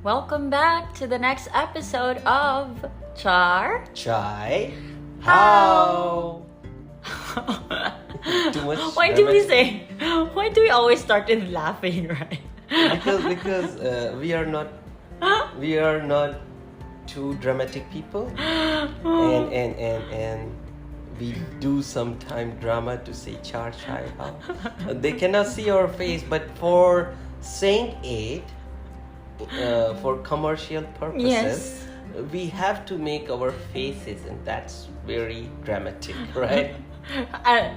Welcome back to the next episode of Char. Chai. How? Too much. Why do we always start with laughing, right? Because we are not two dramatic people, and we do sometime drama to say char chai how. They cannot see our face, but for saying it for commercial purposes, Yes. we have to make our faces, and that's very dramatic, right? I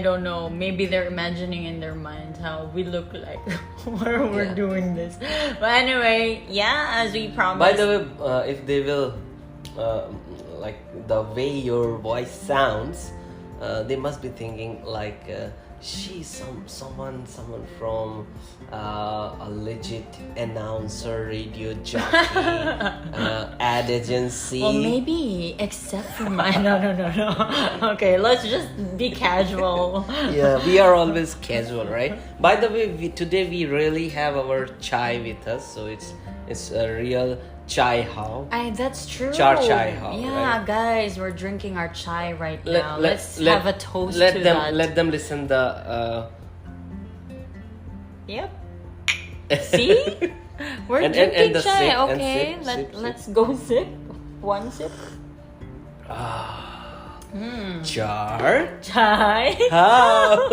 don't know. Maybe they're imagining in their minds how we look like when we're doing this. But anyway, yeah, as we promised. By the way, if they will like the way your voice sounds, they must be thinking like she's someone from a legit announcer, radio jockey, ad agency. Well, maybe, except for mine. No. Okay, let's just be casual. Yeah, we are always casual, right? By the way, today we really have our chai with us, so it's a real chai how. That's true. Char chai how, Yeah, right? guys, we're drinking our chai right now. Let's have a toast let to them, that. Let them listen the. Yep. See? We're And drinking the chai. sip, and Okay, sip. let's go sip. One sip. Char Chai. how.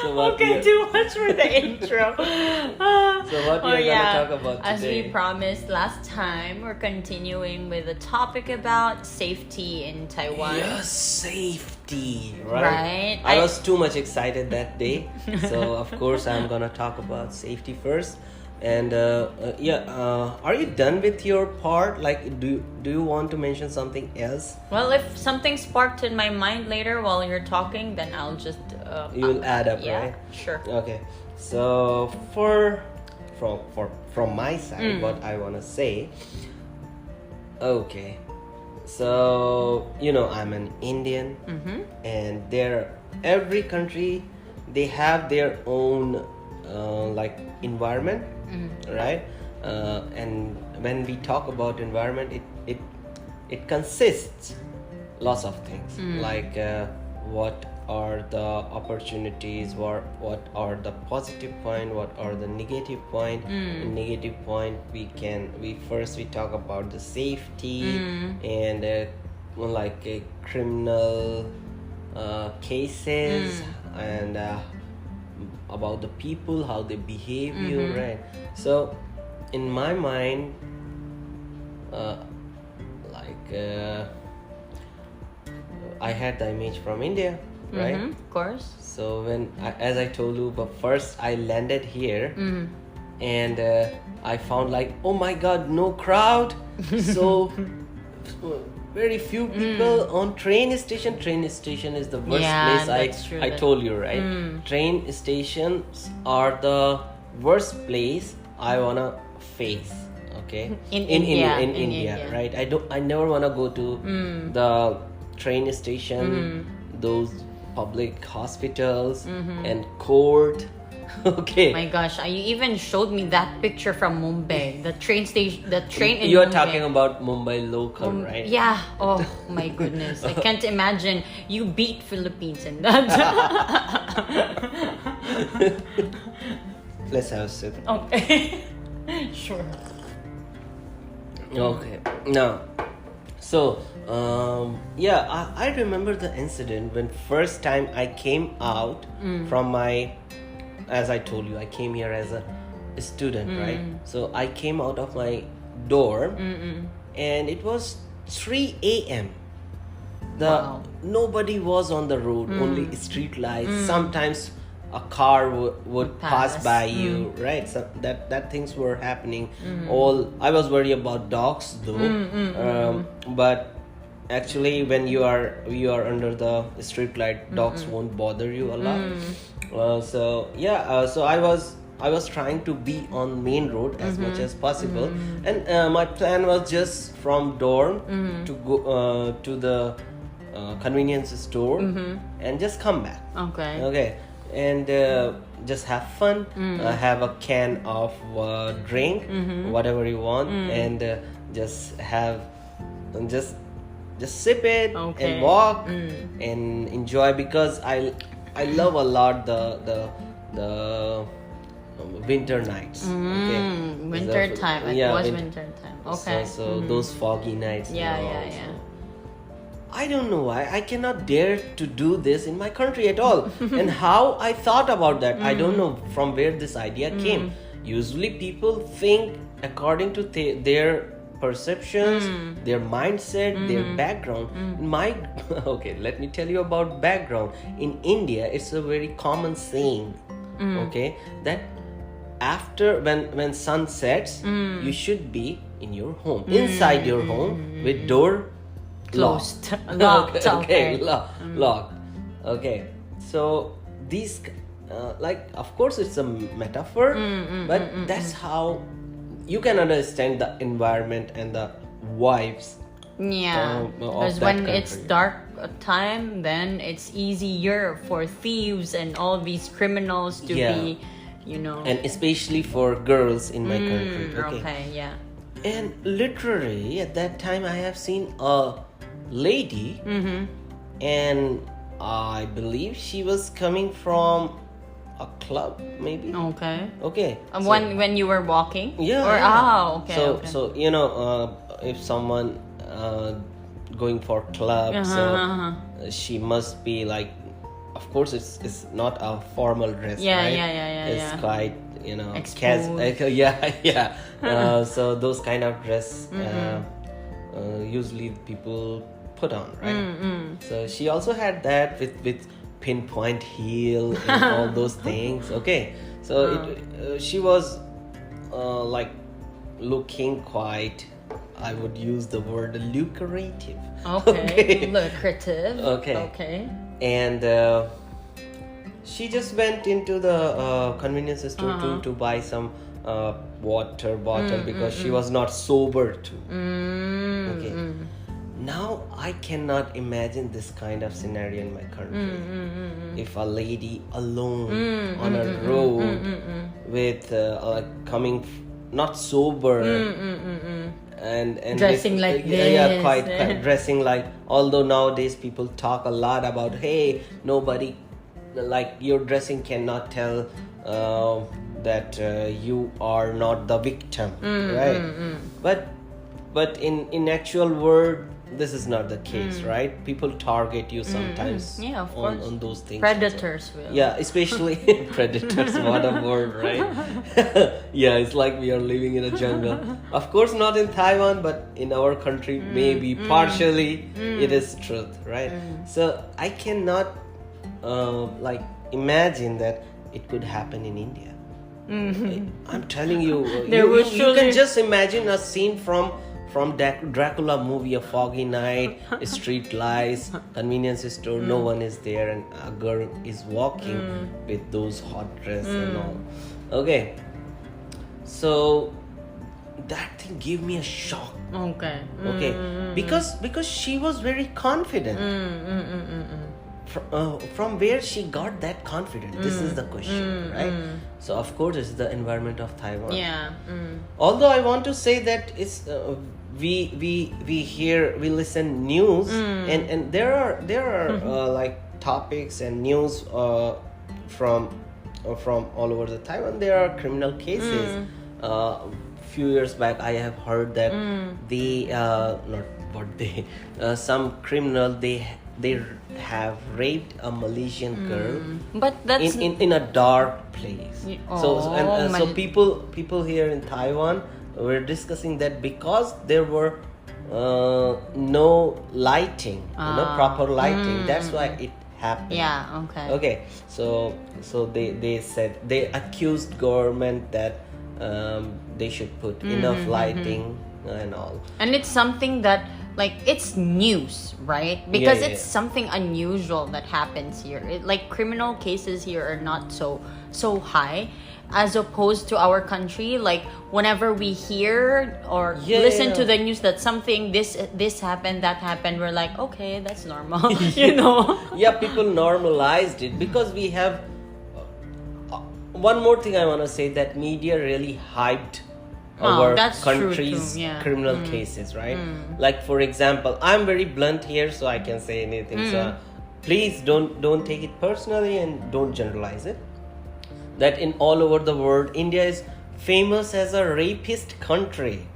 So what Okay, we- too much for the intro. So what we are gonna talk about As we today? promised last time, we're continuing with a topic about safety in Taiwan. Yes, safety, Right. right? I was too much excited that day, so of course I'm gonna talk about safety first. And are you done with your part? Like, do you want to mention something else? Well, if something sparked in my mind later while you're talking, then I'll just You will add up, yeah, right? Sure. Okay. So from my side, what I wanna say. Okay. So I'm an Indian, and every country they have their own like environment, right? And when we talk about environment, it consists lots of things, like what are the opportunities, what are the positive point, what are the negative point. In negative point, we talk about the safety and like criminal cases, and about the people, how they behave you, right? So in my mind, I had the image from India, right? Of course. So as I told you, but first I landed here, and I found like, oh my god, no crowd. So very few people on train station. Train station is the worst Yeah, place. that's true. I told you, right? Train stations are the worst place I wanna face. Okay, In India, India. right? I never wanna go to the train station, those public hospitals and court. Okay. My gosh, you even showed me that picture from Mumbai, the train station, the train in You are Mumbai. talking about Mumbai local, right? Yeah. Oh my goodness, I can't imagine you beat Philippines in that. Let's have a sip. Okay. Sure. Okay. Now, so I remember the incident when first time I came out from my, as I told you, I came here as a student, right? So I came out of my dorm, and it was 3 a.m. Wow. Nobody was on the road, only street lights. Sometimes a car would pass by you, right? So that things were happening. I was worried about dogs though, but actually when you are under the street light, dogs won't bother you a lot. So I was trying to be on main road as much as possible, and my plan was just from dorm to go to the convenience store and just come back. Okay. Okay. and just have fun. Have a can of drink, whatever you want, and just have and just sip it Okay. and walk and enjoy, because I love a lot the winter nights. Winter time. It was winter time. Okay. So those foggy nights. Yeah, and all, yeah, yeah. so I don't know why I cannot dare to do this in my country at all. And how I thought about that, I don't know from where this idea came. Usually people think according to their perceptions, their mindset, their background. Okay, let me tell you about background. In India, it's a very common saying, okay, that after when sun sets, you should be in your home, inside your home, with door Closed. locked. Locked. Okay. Locked. Okay, so these like, of course it's a metaphor, but that's how you can understand the environment and the vibes. Yeah, of because that when it's country. dark time, then it's easier for thieves and all these criminals to Yeah. be, you know. And especially for girls in my country. Okay, yeah. And literally at that time I have seen a lady, and I believe she was coming from a club, maybe. Okay. Okay. so- When you were walking? Yeah. Or yeah. okay. So okay. so if someone going for club, she must be like, of course it's not a formal dress, Yeah, right? yeah, It's yeah. quite Exposed. yeah. So those kind of dress usually people put on, right? So she also had that with pinpoint heel and all those things. Okay, so she was like looking quite, I would use the word lucrative. Okay. Lucrative. Okay. And she just went into the convenience store to buy some water bottle, because she was not sober too. Okay. Now I cannot imagine this kind of scenario in my country. If a lady alone on a road with coming not sober and Dressing with, like yeah, this. quite dressing like. Although nowadays people talk a lot about, hey, nobody, like, your dressing cannot tell that you are not the victim, right? But in actual world, this is not the case, right? People target you sometimes Yeah, of course. on those things. Predators will. Yeah, especially predators. What a word, right? Yeah, it's like we are living in a jungle. Of course, not in Taiwan, but in our country, maybe partially it is truth, right? So I cannot like imagine that it could happen in India. I'm telling you, you can just imagine a scene from Dracula movie, a foggy night, street lights, convenience store, no one is there, and a girl is walking with those hot dress and all. Okay, so that thing gave me a shock. Okay. Okay, because she was very confident. From where she got that confidence? This is the question, right? So of course it's the environment of Taiwan. Yeah. Although I want to say that it's we listen news, and there are like topics and news from all over the Taiwan. There are criminal cases. Few years back I have heard that some criminal, they have raped a Malaysian girl, But that's in a dark place. So people here in Taiwan were discussing that because there were no lighting, proper lighting. That's why it happened. yeah. Okay. Okay. So they said, they accused government that they should put enough lighting and all. And it's something that, like, it's news, right? Because Yeah. it's something unusual that happens here. Like, criminal cases here are not so high as opposed to our country. Like, whenever we hear or listen to the news that something this happened, that happened, we're like, okay, that's normal. You know. Yeah, people normalized it because we have one more thing I want to say, that media really hyped our that's true country's too, yeah. criminal cases, right? Like for example, I'm very blunt here, so I can say anything. So please don't take it personally and don't generalize it. That in all over the world, India is famous as a rapist country.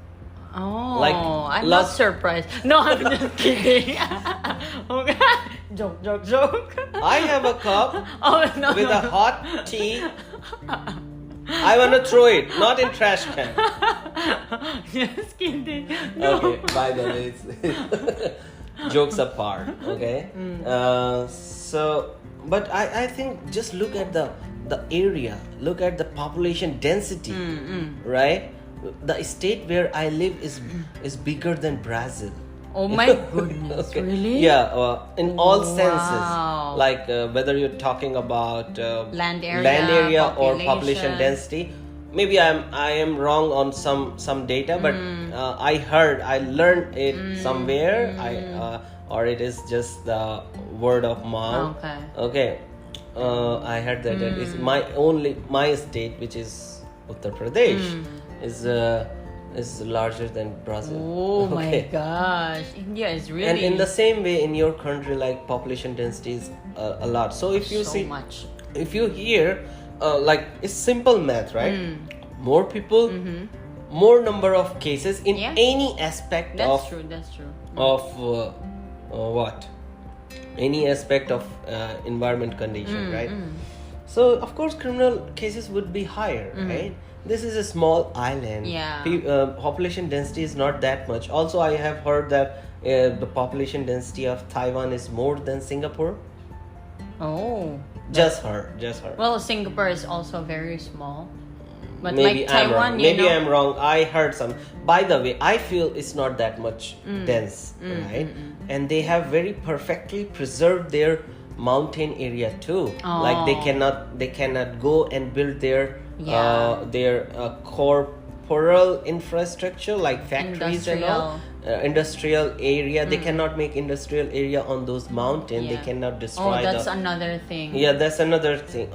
Oh, Like, I'm not surprised. No, I'm just kidding. Okay. Joke. I have a cup No, with a hot tea. I want to throw it, not in trash can. Just kidding. No. Okay, by the way, jokes apart, okay? But I think just look at the area, look at the population density, right? The state where I live is bigger than Brazil. Oh my goodness, Okay. really? Yeah, in all Wow. senses, like whether you're talking about Land area, or population density. Maybe I am wrong on some data, but I learned it somewhere. Or it is just the word of mouth. Okay. I heard that it's my state, which is Uttar Pradesh, is larger than Brazil. Oh my gosh, India is really. And in the same way, in your country, like population density is a lot. So if you see, much. if you hear, like it's simple math, right? More people, more number of cases in any aspect That's true. of what? Any aspect of environment condition, right? So of course criminal cases would be higher, right? This is a small island. Yeah. Population density is not that much. Also, I have heard that the population density of Taiwan is more than Singapore. Oh. Just her. Well, Singapore is also very small. But Maybe like Taiwan, I'm wrong. Maybe I'm wrong. I heard some. By the way, I feel it's not that much dense, right? And they have very perfectly preserved their mountain area too. Like they cannot go and build their corporal infrastructure like factories and all. Industrial area. They cannot make industrial area on those mountains. They cannot destroy. Oh, that's another thing. Yeah, that's another thing.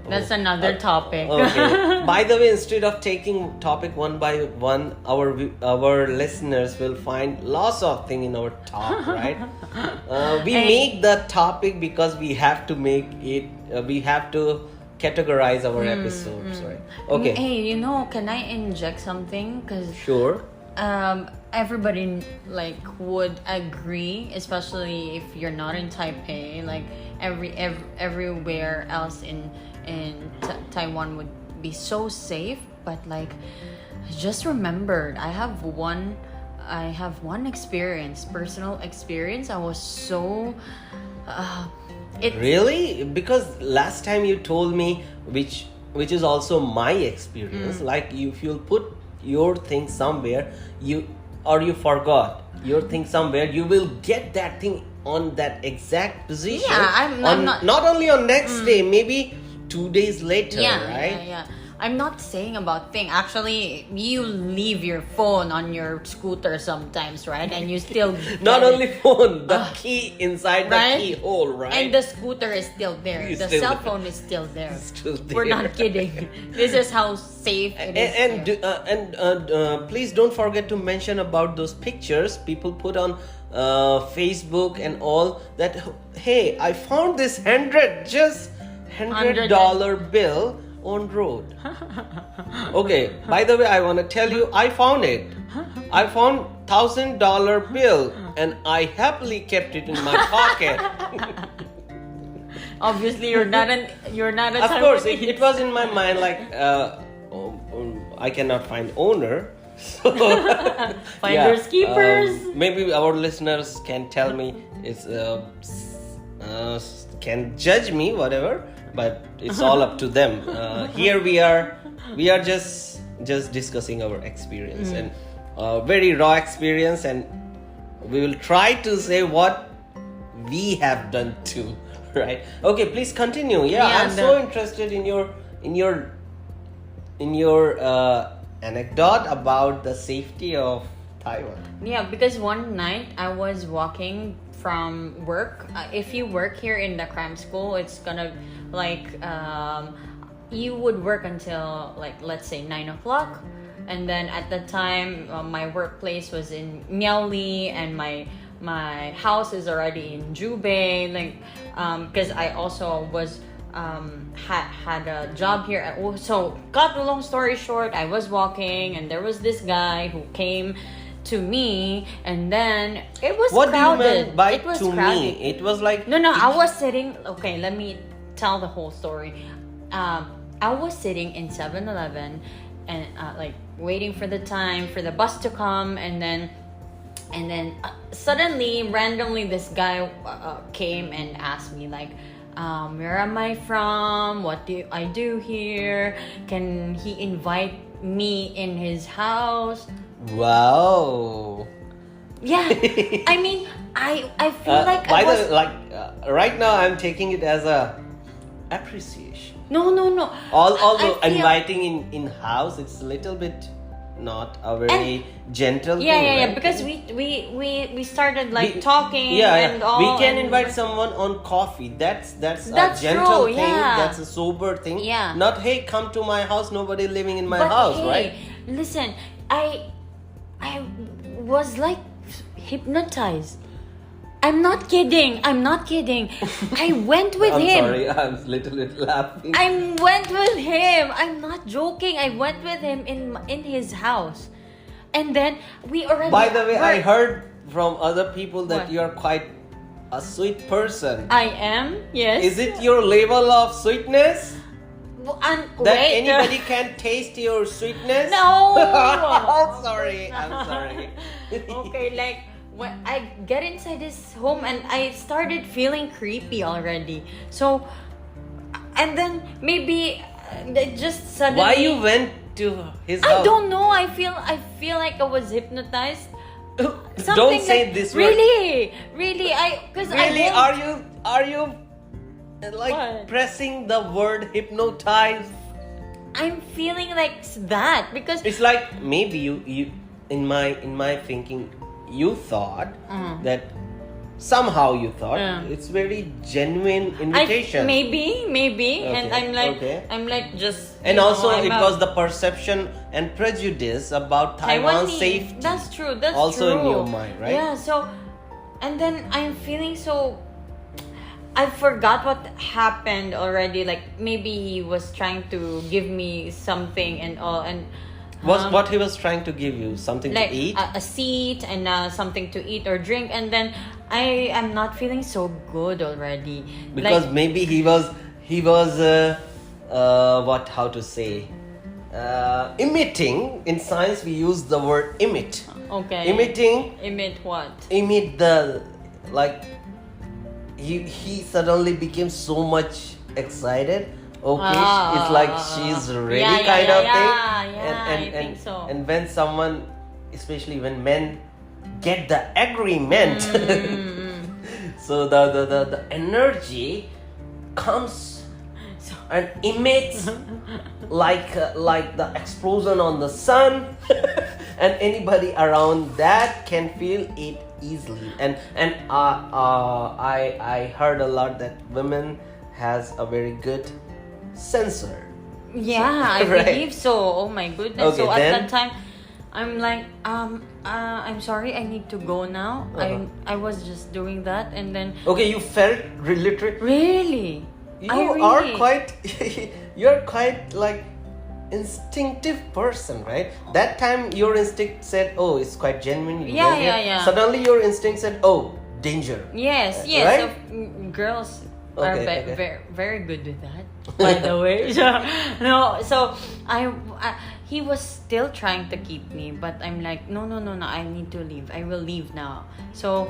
That's another topic. Okay. By the way, instead of taking topic one by one, our listeners will find lots of things in our talk, right? We make the topic because we have to make it. We have to categorize our episodes, right? Okay. Hey, can I inject something? Sure. Everybody would agree, especially if you're not in Taipei. Like everywhere else in Taiwan would be so safe. But like, I just remembered, I have one experience, personal experience. I was so. Really? Because last time you told me, which is also my experience. Like if you'll put your thing somewhere, you forgot your thing somewhere, you will get that thing on that exact position. Yeah, I'm not only on next day, maybe 2 days later, right? Yeah. I'm not saying about thing. Actually, you leave your phone on your scooter sometimes, right? And you still not only phone, the key inside the keyhole, right? And the scooter is still there. The cell phone is still there. Still there. We're not kidding. This is how safe it is. And please don't forget to mention about those pictures people put on Facebook and all that. Hey, I found this $100 bill on road. Okay, by the way, I want to tell you, I found it. I found $1,000 bill and I happily kept it in my pocket. Obviously, you're not a. Of course, it was in my mind like I cannot find owner. So Finders keepers. Maybe our listeners can tell me, can judge me, whatever. But it's all up to them. Here we are just discussing our experience and very raw experience, and we will try to say what we have done too, right? Okay, please continue. I'm so interested in your anecdote about the safety of Taiwan. Yeah, because one night I was walking from work. If you work here in the cram school, it's gonna you would work until like let's say 9 o'clock, and then at the time my workplace was in Miaoli, and my house is already in Jubei, like because I also was had a job here. So cut the long story short, I was walking and there was this guy who came to me, and then it was What crowded. do you mean by it was to crowded. me? It was like No, I was sitting. Okay, let me tell the whole story. I was sitting in 7-Eleven and like waiting for the time for the bus to come, and then suddenly, randomly, this guy came and asked me like, where am I from? What do I do here? Can he invite me in his house? wow. Yeah, I mean, I feel like by I was... the like right now I'm taking it as a appreciation. No. Although I feel... inviting in house, it's a little bit not a very gentle thing. Yeah, right? because we started like talking Yeah, and all. we can and invite like... someone on coffee. That's That's a gentle true, thing. yeah. That's a sober thing. Yeah. Not hey, come to my house. Nobody living in my But house, hey, right? listen, I was like hypnotized. I'm not kidding. I went with I'm him. sorry, I'm a little bit laughing. I went with him. I'm not joking. I went with him in his house, and then we already. By the way, I heard from other people that What? you're quite a sweet person. I am. Yes. Is it your level of sweetness? That wait, anybody can taste your sweetness? No. I'm sorry. Okay, like when I get inside his home and I started feeling creepy already. So, and then maybe just suddenly. Why you went to his house? I don't know. I feel like I was hypnotized. Don't say this word. Really. Really, Are you like What? pressing the word hypnotize? I'm feeling like that because It's like maybe you in my thinking you thought that somehow you thought it's very genuine invitation. maybe, Okay, and okay. I'm like just. And you know, also I'm it a was the perception and prejudice about Taiwan's Taiwanese. safety. That's true. That's also true. in your mind, right? Yeah. So, and then I'm feeling so. I forgot what happened already. Like maybe he was trying to give me something and all, and What he was trying to give you? Something like to eat? a seat and something to eat or drink, and then I am not feeling so good already. Because like, maybe he was what, how to say, emitting. In science we use the word emit. okay. Emit what? Emit the, like, he suddenly became so much excited. Okay, it's like she's ready, kind of thing. I think so. And when someone, especially when men get the agreement, so the energy comes and emits like the explosion on the sun, and anybody around that can feel it easily. And I heard a lot that women has a very good sensor. Yeah, I Right. believe so. Oh my goodness. Okay, So at then- that time, I'm like, I'm sorry, I need to go now. I was just doing that, and then Okay, you felt literally. really, You're quite like instinctive person, right? That time your instinct said, "Oh, it's quite genuine." You Yeah, went here. yeah. Suddenly your instinct said, "Oh, danger." yes. Right? So, girls are Okay, okay. very very good with that. By the way, no. So he was still trying to keep me, but I'm like, no. I need to leave. I will leave now. So,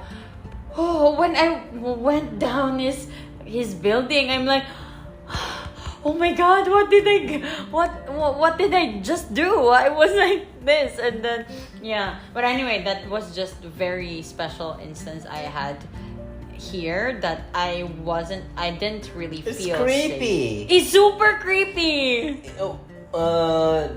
when I went down his building, I'm like, oh my God, what did I just do? I was like this, and then but anyway, that was just a very special instance I had here that I didn't really It's feel creepy. safe. It's super creepy.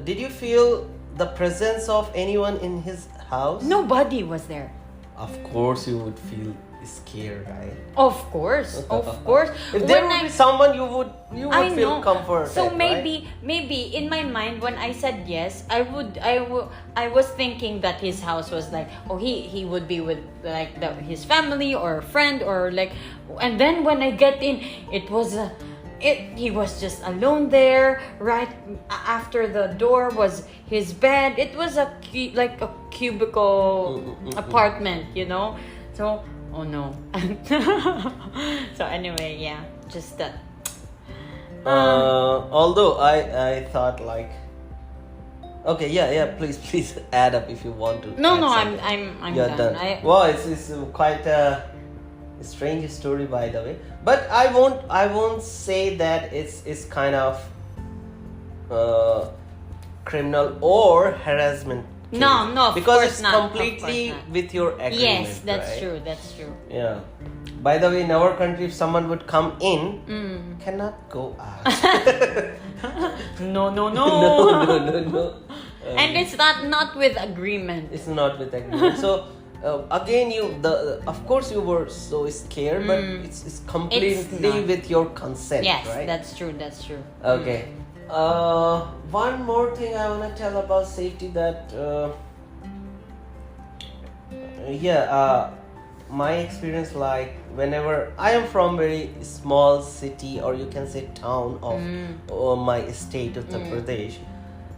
Did you feel the presence of anyone in his house? Nobody was there. Of course you would feel scared, right? Of course, of course. If there would be someone you would I feel know. comforted. So right? maybe in my mind when I said yes, I was thinking that his house was like, oh, he would be with like his family or a friend or like, and then when I get in, it was he was just alone there. Right after the door was his bed. It was like a cubicle apartment, you know. So oh no. So anyway, yeah, just that. Although I thought like, okay, yeah, please add up if you want to. No, add I'm You're done. Well, it's quite a strange story, by the way. But I won't say that it's kind of criminal or harassment case. No, because of it's course not. completely with your agreement. Yes, that's right? true. That's true. Yeah. By the way, in our country, if someone would come in, cannot go out. No. No. And it's not with agreement. It's not with agreement. So again, of course you were so scared, but it's completely with your consent. Yes, right? that's true. That's true. Okay. One more thing I want to tell about safety that my experience, like whenever I am from very small city or you can say town of my state Uttar Pradesh,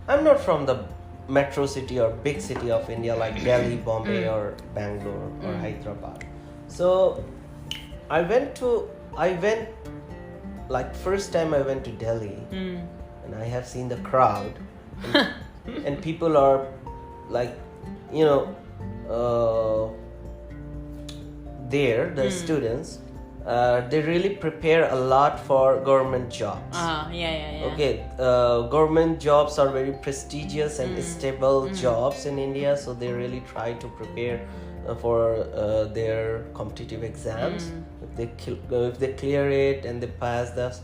I'm not from the metro city or big city of India like Delhi, Bombay or Bangalore or Hyderabad. So I went like first time I went to Delhi and I have seen the crowd and people are like, you know, there the students they really prepare a lot for government jobs. Yeah. Okay, government jobs are very prestigious and stable jobs in India, so they really try to prepare for their competitive exams. If they clear it and they pass the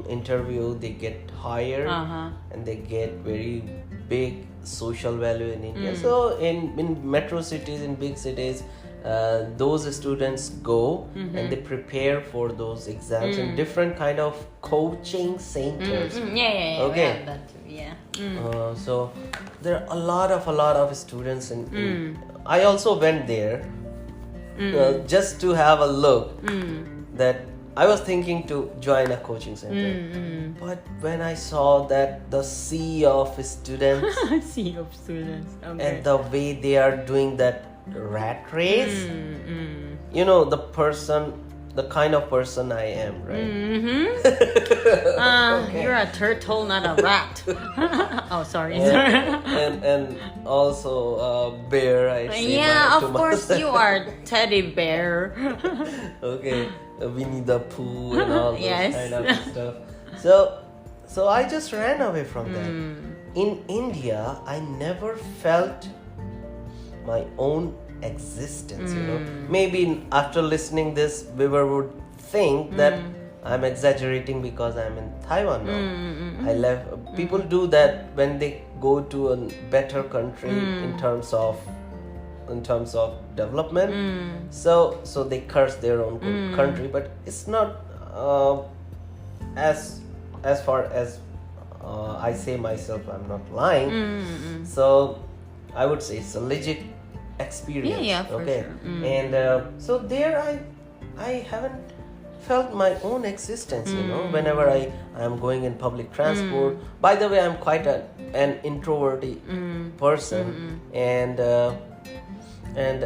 interview, they get hired and they get very big social value in India. So in metro cities, in big cities, those students go and they prepare for those exams in different kind of coaching centers. Yeah. Okay. We have that too. Yeah. So there are a lot of students in I also went there just to have a look that I was thinking to join a coaching center, but when I saw that the sea of students Sea of students. Okay. and the way they are doing that rat race, you know, the kind of person I am, right? Okay. You're a turtle, not a rat. Oh, sorry. and also bear, I say. Yeah, of course you are teddy bear. Okay, Winnie the Pooh and all those Yes. kind of stuff. So I just ran away from that. In India, I never felt my own existence, you know. Maybe after listening this, viewer would think that I'm exaggerating because I'm in Taiwan now. I left. People do that when they go to a better country in terms of development. So they curse their own country, but it's not as far as I say myself, I'm not lying. So I would say it's a legit experience. Yeah, for okay. sure. And so there I haven't felt my own existence, you know, whenever I am going in public transport. By the way, I'm quite an introverted person, and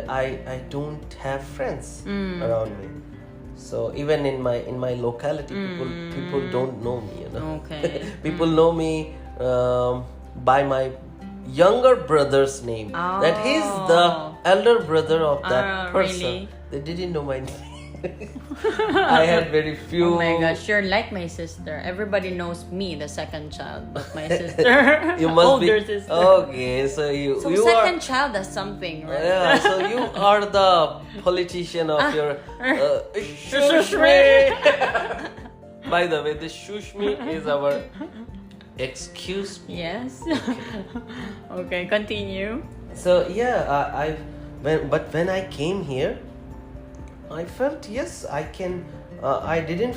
I don't have friends around me. So even in my locality, people don't know me, you know. Okay. People know me by my younger brother's name. That he's the elder brother of that person. Really? They didn't know my name. I had very few. Oh my gosh, you're like my sister. Everybody knows me, the second child, but my sister, You must older be sister. okay. So you second are. child is something, right? Yeah, so you are the politician of your Shush By the way, the shush me is our excuse me. Yes. Okay, continue. So yeah, when I came here, I felt, yes, I can. I didn't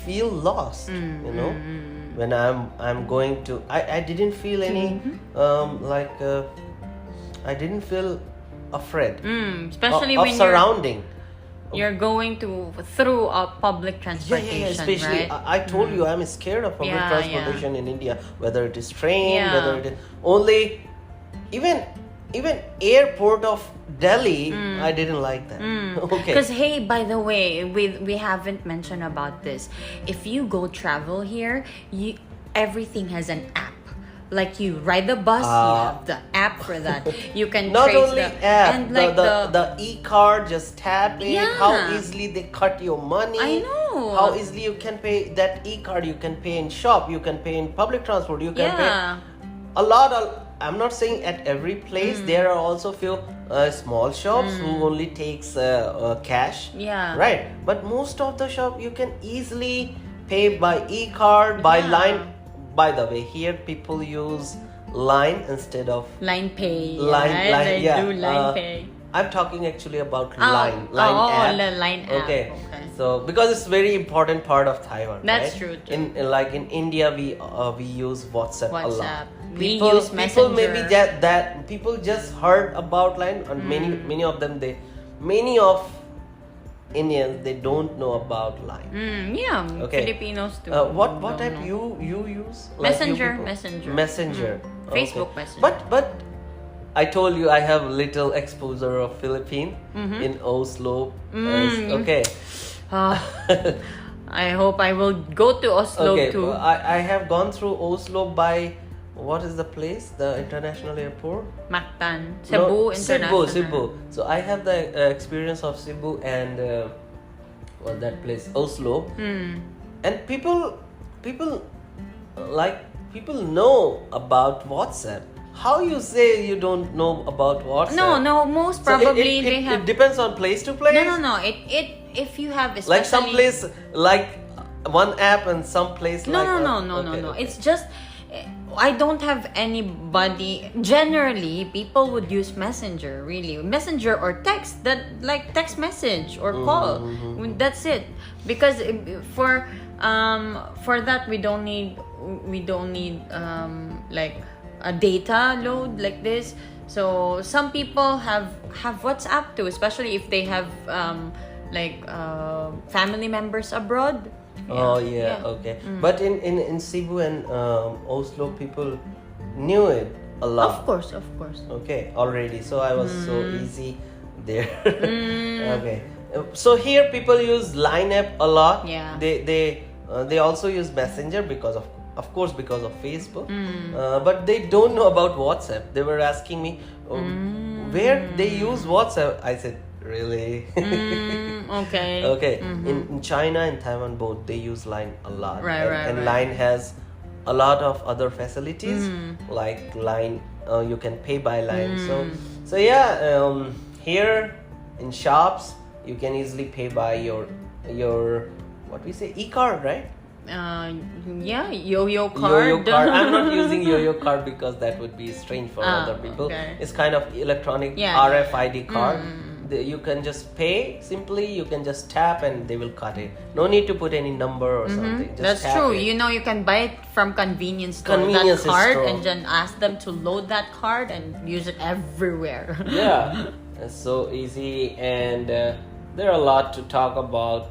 feel lost. You know, when I'm going to. I didn't feel any I didn't feel afraid. Especially of when surrounding. you're going through a public transportation, especially right? I told you I'm scared of public Yeah, transportation in India, whether it is train, Yeah. whether it is only even airport of Delhi, I didn't like that. Okay. Because hey, by the way, we haven't mentioned about this. If you go travel here, everything has an app. Like you ride the bus, you have the app for that. You can Not trace only the app, and like the e-card, just tap it. Yeah. How easily they cut your money. I know. How easily you can pay that e-card. You can pay in shop. You can pay in public transport. You can pay a lot. I'm not saying at every place. There are also few small shops who only takes cash. Yeah. Right. But most of the shop you can easily pay by e-card, by line. By the way, here people use line instead of line pay. Line, They yeah. do line pay. I'm talking actually about line app. The line app. Okay. So because it's very important part of Taiwan. That's right? true. In India we use WhatsApp a lot. We use Messenger. People maybe that people just heard about line, and many of them many of Indians they don't know about line. Okay. Filipinos too. What type you use? Messenger. Messenger. Facebook Okay. Messenger. But I told you I have little exposure of Philippines in Oslo. Okay. I hope I will go to Oslo too. I have gone through Oslo by what is the place? The international airport? Mactan. Cebu International. Cebu. So I have the experience of Cebu and that place, Oslo. And people know about WhatsApp. How you say you don't know about WhatsApp? No, most probably they have. It depends on place to place. No. It if you have especially like some place like one app and some place No. Okay. It's just I don't have anybody. Generally, people would use Messenger. Really, Messenger or text. That like text message or call. That's it. Because for that we don't need like a data load like this. So some people have WhatsApp too, especially if they have family members abroad. Okay. But in Cebu and Oslo, people knew it a lot. Of course. Okay, already. So I was so easy there. Okay. So here people use Line app a lot. Yeah. They also use Messenger because of course because of Facebook. But they don't know about WhatsApp. They were asking me where they use WhatsApp. I said, really? Okay. Okay. In China and Taiwan both they use Line a lot. Right. Line has a lot of other facilities like Line. You can pay by Line. So yeah. Here in shops you can easily pay by your what we say e-card, right? Yo-yo card. Yo-yo card. I'm not using yo-yo card because that would be strange for other people. Okay. It's kind of electronic RFID card. You can just pay simply. You can just tap and they will cut it. No need to put any number or something. Just That's tap true. it. You can buy it from convenience store. Convenience that card store. and then ask them to load that card and use it everywhere. Yeah, it's so easy, and there are a lot to talk about.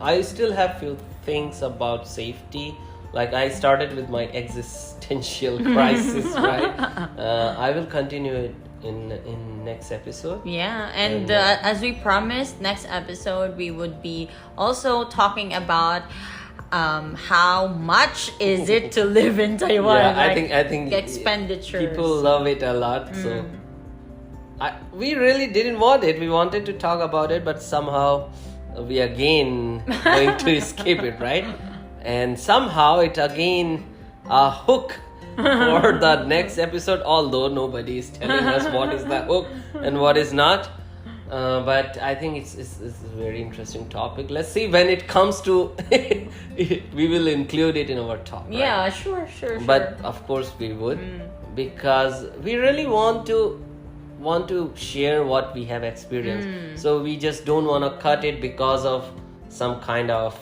I still have few things about safety. Like I started with my existential crisis, right? I will continue it in next episode. Yeah, and as we promised, next episode we would be also talking about how much is it to live in Taiwan. Yeah, like, I think expenditures. People love it a lot. So we really didn't want it. We wanted to talk about it, but somehow we again going to escape it, right? And somehow it again a hook for the next episode, although nobody is telling us what is the hook and what is not. But I think it's a very interesting topic. Let's see when it comes to we will include it in our talk. Right? Yeah, sure. But of course we would because we really want to want to share what we have experienced. So we just don't want to cut it because of some kind of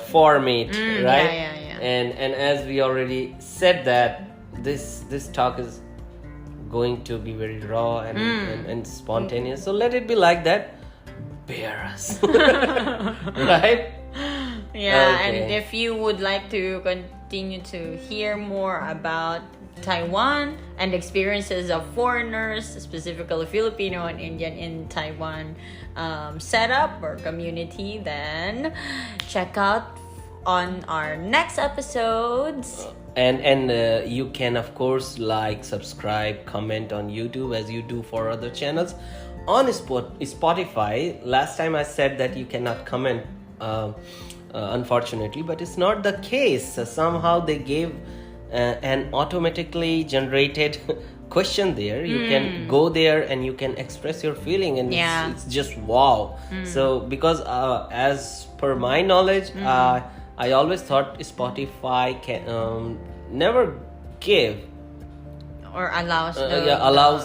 format, right? And as we already said that this talk is going to be very raw and spontaneous, so let it be like that. Bear us. Right? Yeah, okay. And if you would like to continue to hear more about Taiwan and experiences of foreigners, specifically Filipino and Indian in Taiwan setup or community, then check out on our next episodes. And you can of course like, subscribe, comment on YouTube as you do for other channels. On Spotify, last time I said that you cannot comment, unfortunately, but it's not the case. Somehow they gave an automatically generated question there. You can go there and you can express your feeling, and it's just wow. So because as per my knowledge, I always thought Spotify can never give or allows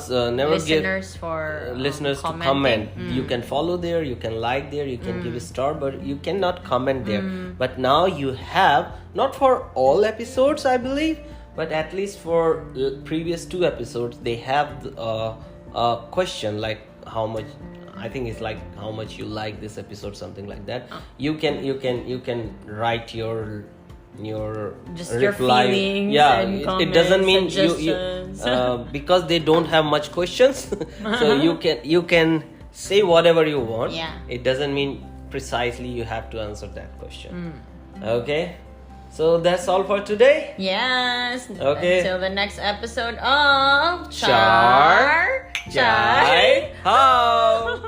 never listeners give listeners to comment. You can follow there, you can like there, you can give a star, but you cannot comment there. But now you have, not for all episodes I believe, but at least for previous 2 episodes they have a question like how much, I think it's like how much you like this episode, something like that. You can write your just reply. Your feelings, and comments, it doesn't mean you because they don't have much questions. So you can say whatever you want. It doesn't mean precisely you have to answer that question. Okay, so that's all for today. Yes. Okay, until the next episode of Char Jai How.